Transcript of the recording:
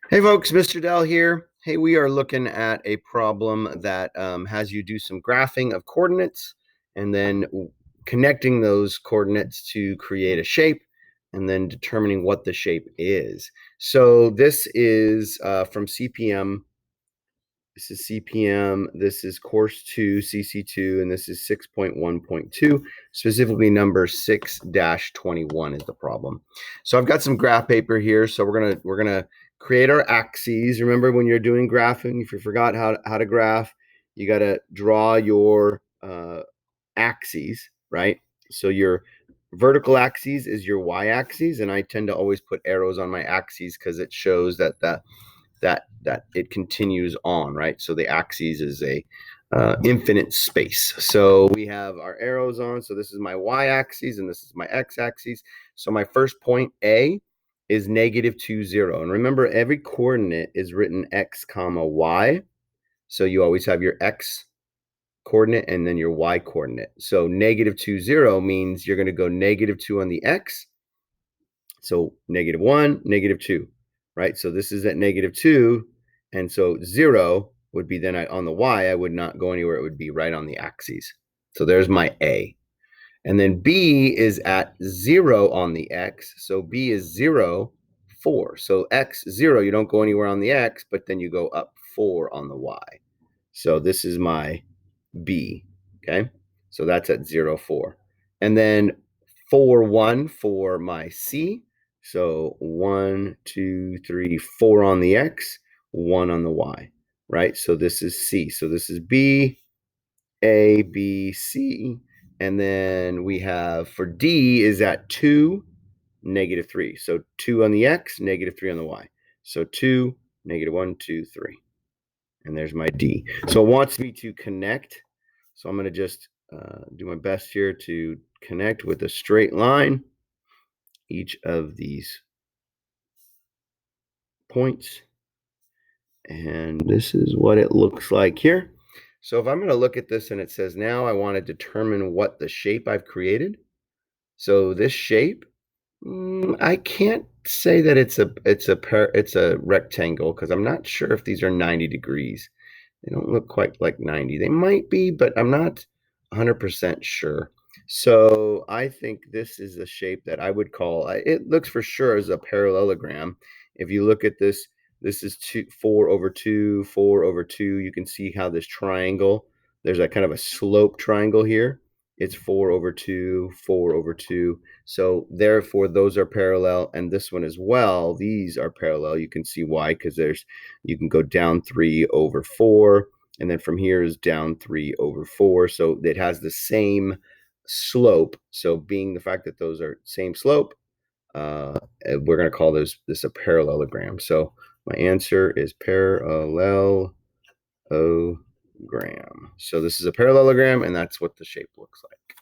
Hey folks, Mr. Dell here. Hey, we are looking at a problem that has you do some graphing of coordinates and then connecting those coordinates to create a shape and then determining what the shape is. So this is from CPM. This is CPM, this is course 2, CC2, and this is 6.1.2, specifically number 6-21 is the problem. So I've got some graph paper here. So we're gonna create our axes. Remember when you're doing graphing, if you forgot how to graph, you gotta draw your axes, right? So your vertical axis is your y-axis, and I tend to always put arrows on my axes because it shows that it continues on, right? So the axis is a infinite space. So we have our arrows on. So this is my y-axis and this is my x-axis. So my first point A is -2, 0. And remember, every coordinate is written x comma y. So you always have your x coordinate and then your y coordinate. So -2, 0 means you're going to go -2 on the x. So -1, -2, right? So this is at -2, and so 0 would be then on the y, I would not go anywhere. It would be right on the axes. So there's my A. And then B is at 0 on the x. So B is 0, 4. So x, 0, you don't go anywhere on the x, but then you go up 4 on the y. So this is my B, okay? So that's at 0, 4. And then 4, 1 for my C. So 1, 2, 3, 4 on the X, 1 on the Y, right? So this is C. So this is B, A, B, C. And then we have for D is at 2, -3. So 2 on the X, -3 on the Y. So 2, -1, 2, 3. And there's my D. So it wants me to connect. So I'm going to just do my best here to connect with a straight line each of these points. And this is what it looks like here. So if I'm going to look at this and it says now I want to determine what the shape I've created. So this shape, I can't say that it's a rectangle because I'm not sure if these are 90 degrees. They don't look quite like 90. They might be, but I'm not 100% sure. So I think this is a shape that I would call, it looks for sure as a parallelogram. If you look at this, this is 4 over 2, 4 over 2. You can see how this triangle, there's a kind of a slope triangle here. It's 4 over 2, 4 over 2. So therefore, those are parallel, and this one as well. These are parallel. You can see why, because you can go down 3 over 4, and then from here is down 3 over 4. So it has the same slope. So being the fact that those are same slope, we're going to call this a parallelogram. So my answer is parallelogram. So this is a parallelogram, and that's what the shape looks like.